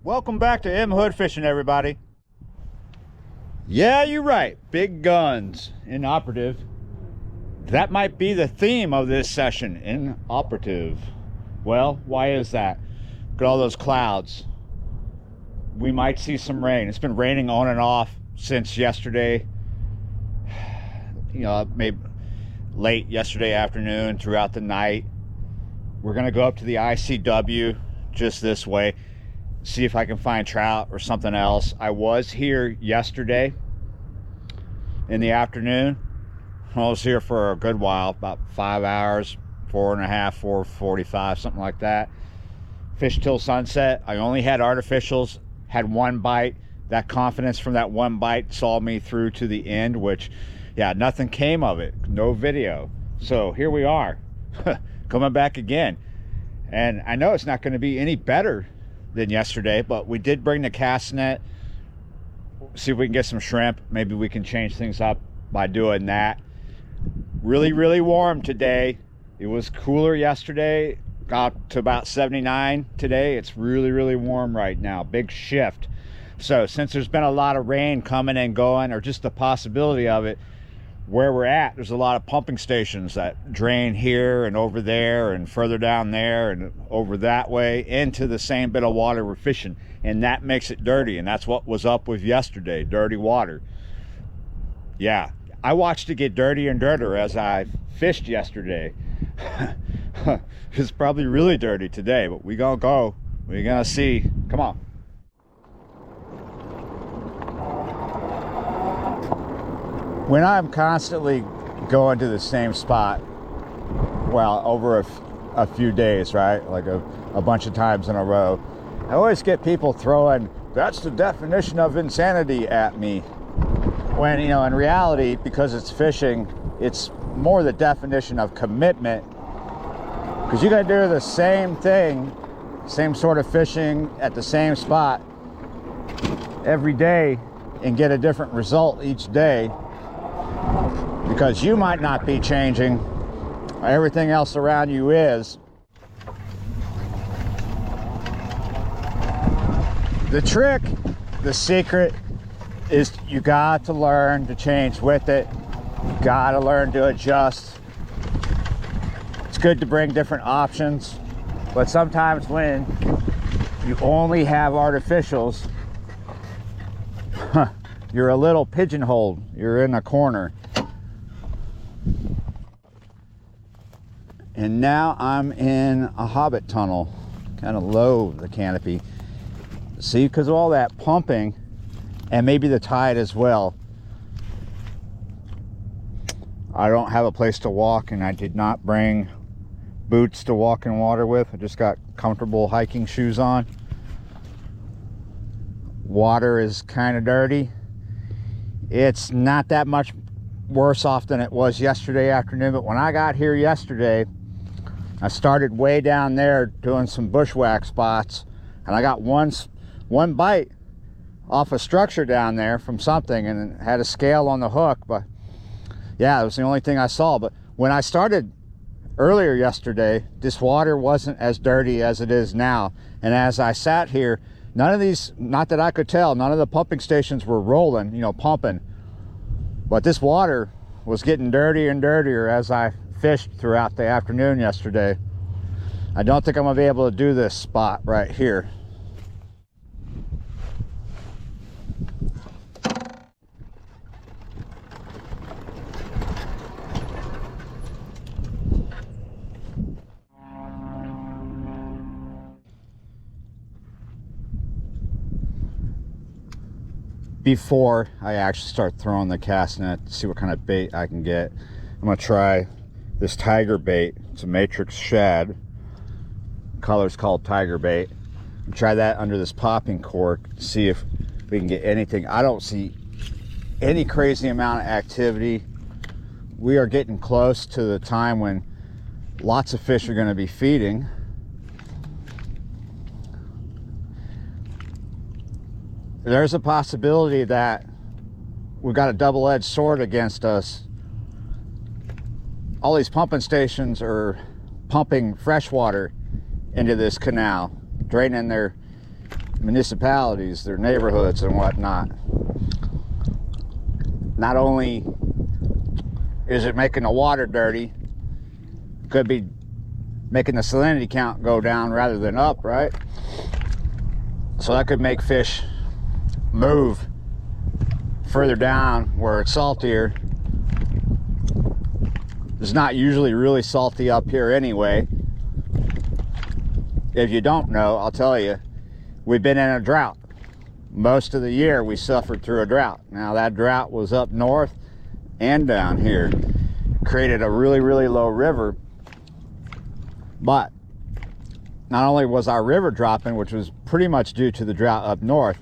Welcome back to M Hood Fishing, everybody. Yeah, you're right. Big guns, inoperative. That might be the theme of this session, inoperative. Well, why is that? Look at all those clouds. We might see some rain. It's been raining on and off since yesterday. You know, maybe late yesterday afternoon, throughout the night. We're gonna go up to the ICW just this way, see if I can find trout or something else. I was here yesterday in the afternoon. I was here for a good while, about 5 hours, 4.5, 4:45, something like that. Fished till sunset. I only had artificials, had one bite. That confidence from that one bite saw me through to the end, which, yeah, nothing came of it. No video. So here we are, coming back again. And I know it's not going to be any better than yesterday, but we did bring the cast net. See if we can get some shrimp. Maybe we can change things up by doing that. Really warm today. It was cooler yesterday, got to about 79 today. It's really warm right now. Big shift. So since there's been a lot of rain coming and going, or just the possibility of it, where we're at, there's a lot of pumping stations that drain here and over there and further down there and over that way into the same bit of water we're fishing, and that makes it dirty. And that's what was up with yesterday, dirty water. Yeah, I watched it get dirtier and dirtier as I fished yesterday. It's probably really dirty today, but we gonna go, we're gonna see. Come on. When I'm constantly going to the same spot, well, over a few days, right, like a bunch of times in a row, I always get people throwing, "That's the definition of insanity" at me. When, you know, in reality, because it's fishing, it's more the definition of commitment. Because you gotta do the same thing, same sort of fishing at the same spot every day and get a different result each day. Because you might not be changing, everything else around you is. The trick, the secret, is you got to learn to change with it. You got to learn to adjust. It's good to bring different options, but sometimes when you only have artificials, you're a little pigeonholed. You're in a corner. And now I'm in a hobbit tunnel, kind of low, the canopy. See, because of all that pumping, and maybe the tide as well, I don't have a place to walk, and I did not bring boots to walk in water with. I just got comfortable hiking shoes on. Water is kind of dirty. It's not that much worse off than it was yesterday afternoon, but when I got here yesterday, I started way down there doing some bushwhack spots, and I got one bite off a structure down there from something, and it had a scale on the hook. But yeah, it was the only thing I saw. But when I started earlier yesterday, this water wasn't as dirty as it is now. And as I sat here, none of these, not that I could tell, none of the pumping stations were rolling, you know, pumping. But this water was getting dirtier and dirtier as I fished throughout the afternoon yesterday. I don't think I'm gonna be able to do this spot right here. Before I actually start throwing the cast net to see what kind of bait I can get, I'm gonna try this tiger bait. It's a matrix shad. Color's called tiger bait. Try that under this popping cork, see if we can get anything. I don't see any crazy amount of activity. We are getting close to the time when lots of fish are going to be feeding. There's a possibility that we've got a double-edged sword against us. All these pumping stations are pumping fresh water into this canal, draining their municipalities, their neighborhoods and whatnot. Not only is it making the water dirty, could be making the salinity count go down rather than up, right? So that could make fish move further down where it's saltier. It's not usually really salty up here anyway. If you don't know, I'll tell you, we've been in a drought. Most of the year we suffered through a drought. Now that drought was up north and down here. Created a really, really low river. But not only was our river dropping, which was pretty much due to the drought up north,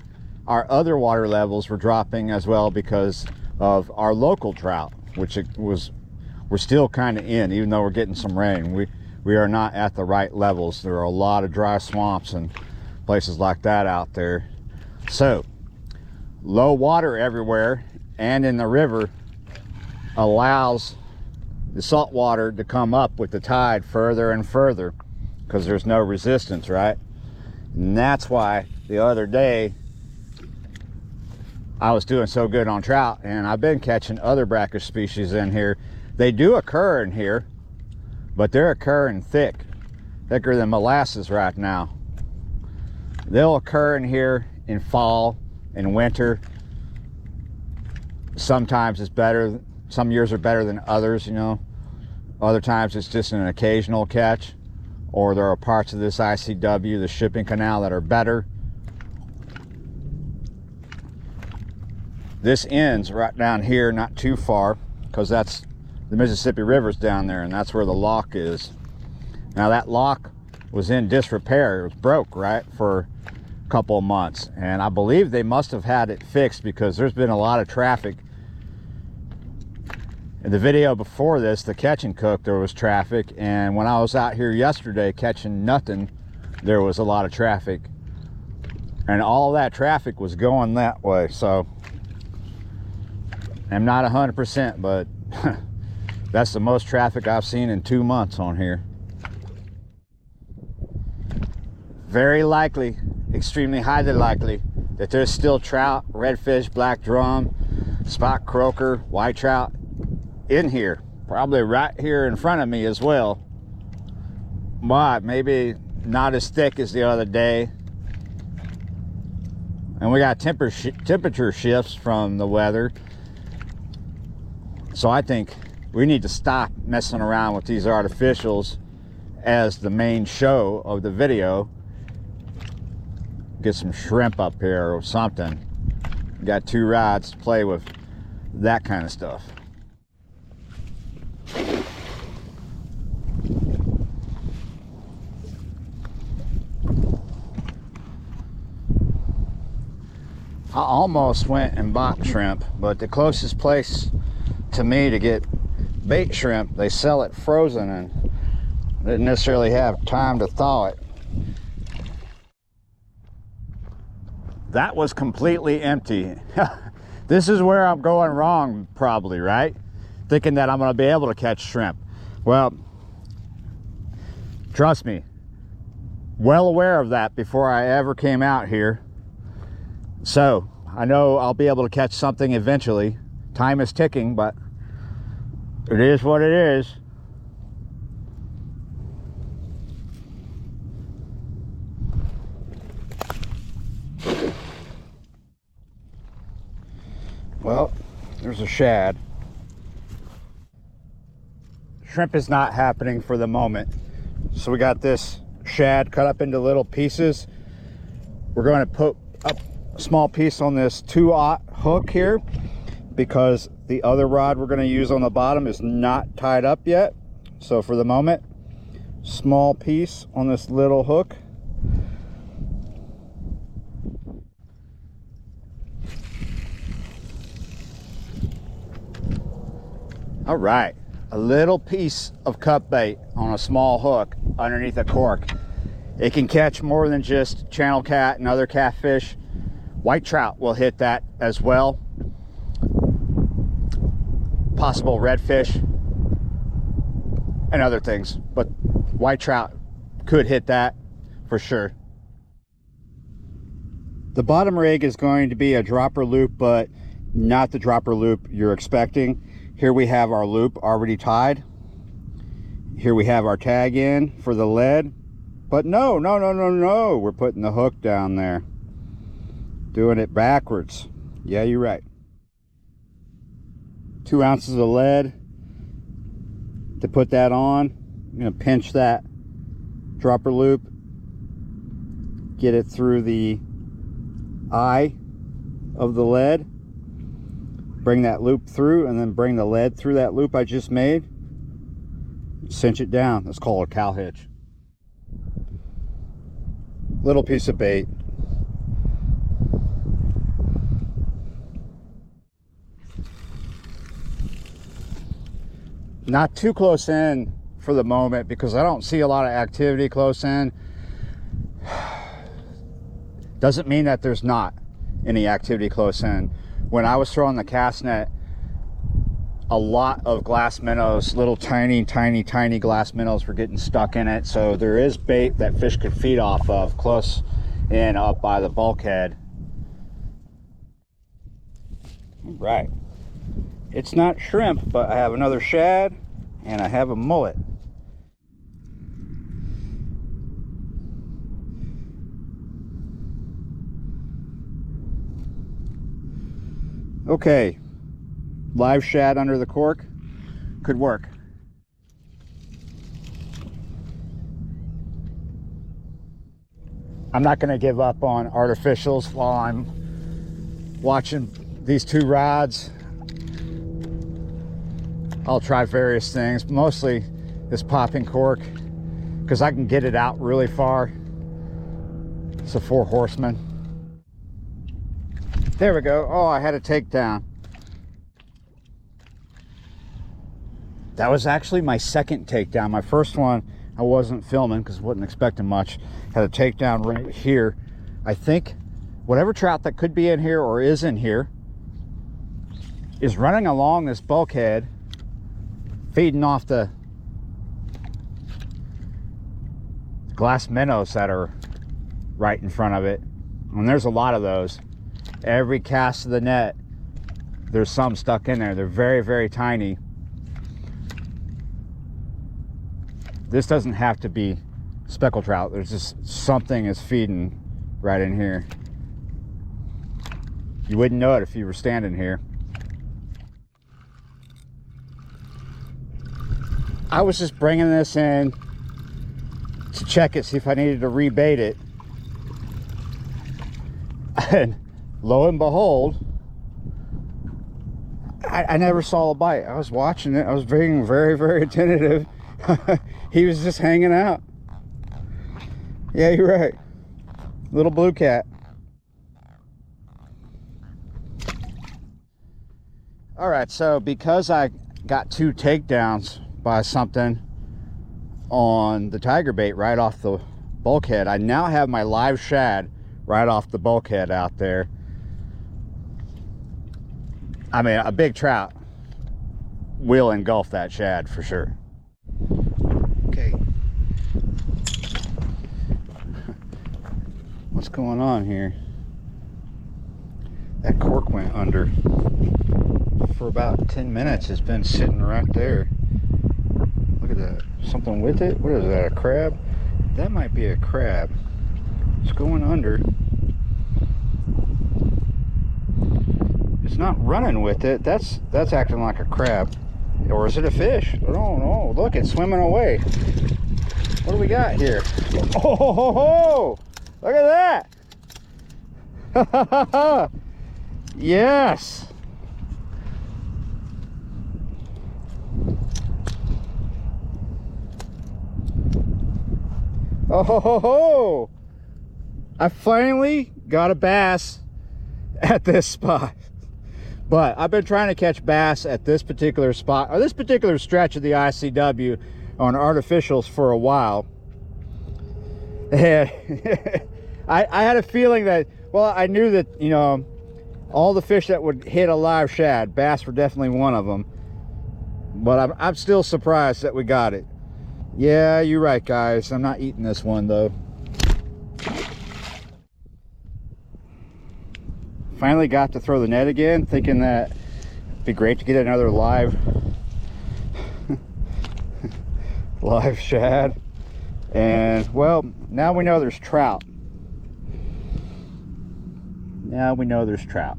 our other water levels were dropping as well because of our local drought, which we're still kind of in, even though we're getting some rain. We are not at the right levels. There are a lot of dry swamps and places like that out there. So low water everywhere and in the river allows the salt water to come up with the tide further and further because there's no resistance, right? And that's why the other day I was doing so good on trout, and I've been catching other brackish species in here. They do occur in here, but they're occurring thicker than molasses right now. They'll occur in here in fall and winter. Sometimes it's better, some years are better than others, you know. Other times it's just an occasional catch, or there are parts of this ICW, the shipping canal, that are better. This ends right down here, not too far, because that's the Mississippi River's down there, and that's where the lock is. Now that lock was in disrepair. It was broke, right, for a couple of months, and I believe they must have had it fixed because there's been a lot of traffic. In the video before this, the catch and cook, there was traffic, and when I was out here yesterday catching nothing, there was a lot of traffic, and all that traffic was going that way. So I'm not 100%, but that's the most traffic I've seen in 2 months on here. Very likely, extremely highly likely, that there's still trout, redfish, black drum, spot croaker, white trout in here, probably right here in front of me as well, but maybe not as thick as the other day. And we got temperature shifts from the weather, so I think we need to stop messing around with these artificials as the main show of the video. Get some shrimp up here or something. Got 2 rods to play with that kind of stuff. I almost went and bought shrimp, but the closest place to me to get bait shrimp, they sell it frozen, and I didn't necessarily have time to thaw it. That was completely empty. This is where I'm going wrong, probably, right? Thinking that I'm going to be able to catch shrimp. Well, trust me, well aware of that before I ever came out here. So I know I'll be able to catch something eventually. Time is ticking, but it is what it is. Well, there's a shad. Shrimp is not happening for the moment. So we got this shad cut up into little pieces. We're going to put up a small piece on this 2/0 hook here because the other rod we're going to use on the bottom is not tied up yet. So for the moment, small piece on this little hook. All right, a little piece of cut bait on a small hook underneath a cork. It can catch more than just channel cat and other catfish. White trout will hit that as well. Possible redfish and other things, but white trout could hit that for sure. The bottom rig is going to be a dropper loop, but not the dropper loop you're expecting. Here we have our loop already tied. Here we have our tag in for the lead. But no, we're putting the hook down there. Doing it backwards. Yeah, you're right. 2 ounces of lead. To put that on, I'm going to pinch that dropper loop. Get it through the eye of the lead. Bring that loop through, and then bring the lead through that loop I just made. Cinch it down. That's called a cow hitch. Little piece of bait. Not too close in for the moment because I don't see a lot of activity close in. Doesn't mean that there's not any activity close in. When I was throwing the cast net, a lot of glass minnows, little tiny glass minnows were getting stuck in it. So there is bait that fish could feed off of close in up by the bulkhead. All right. It's not shrimp, but I have another shad and I have a mullet. Okay, live shad under the cork could work. I'm not going to give up on artificials while I'm watching these two rods. I'll try various things, mostly this popping cork, because I can get it out really far. It's a 4 horseman. There we go. Oh, I had a takedown. That was actually my second takedown. My first one, I wasn't filming because I wasn't expecting much. Had a takedown right here. I think whatever trout that could be in here or is in here is running along this bulkhead, feeding off the glass minnows that are right in front of it. And there's a lot of those. Every cast of the net, there's some stuck in there. They're very tiny. This doesn't have to be speckled trout. There's just something is feeding right in here. You wouldn't know it if you were standing here. I was just bringing this in to check it, see if I needed to rebait it. And lo and behold, I never saw a bite. I was watching it. I was being very attentive. He was just hanging out. Yeah, you're right. Little blue cat. All right, so because I got 2 takedowns by something on the tiger bait right off the bulkhead, I now have my live shad right off the bulkhead out there. I mean, a big trout will engulf that shad for sure. Okay. What's going on here? That cork went under. For about 10 minutes, it's been sitting right there. Look at that. Something with it? What is that, a crab? That might be a crab. It's going under. It's not running with it. That's acting like a crab. Or is it a fish? I don't know. Look, it's swimming away. What do we got here? Oh, ho, ho, ho. Look at that. Yes. Oh, ho, ho, ho. I finally got a bass at this spot. But I've been trying to catch bass at this particular spot, or this particular stretch of the ICW on artificials for a while. And I had a feeling that, well, I knew that, you know, all the fish that would hit a live shad, bass were definitely one of them. But I'm still surprised that we got it. Yeah, you're right, guys. I'm not eating this one, though. Finally got to throw the net again, thinking that it'd be great to get another live live shad. And well, now we know there's trout. Now we know there's trout.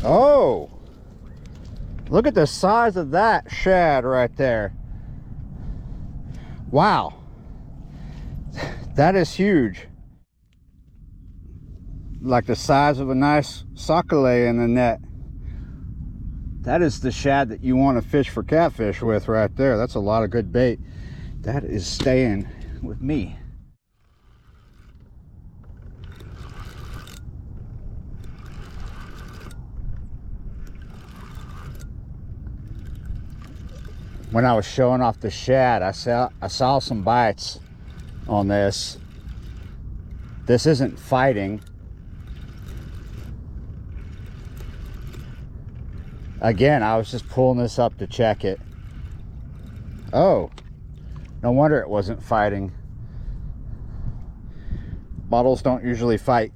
Oh, look at the size of that shad right there. Wow, that is huge. Like the size of a nice sockeye in the net. That is the shad that you want to fish for catfish with right there. That's a lot of good bait. That is staying with me. When I was showing off the shad, I saw some bites on this. This isn't fighting. Again, I was just pulling this up to check it. Oh, no wonder it wasn't fighting. Bottles don't usually fight.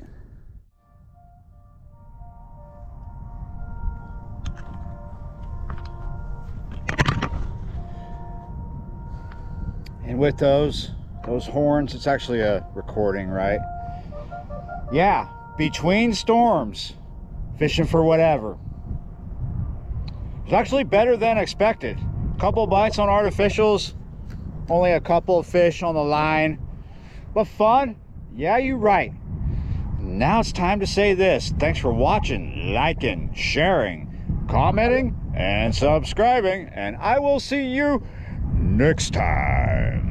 And with those horns, it's actually a recording, right? Yeah, between storms, fishing for whatever. It's actually better than expected. A couple bites on artificials, only a couple of fish on the line, but fun. Yeah, you're right. Now it's time to say this. Thanks for watching, liking, sharing, commenting, and subscribing, and I will see you next time.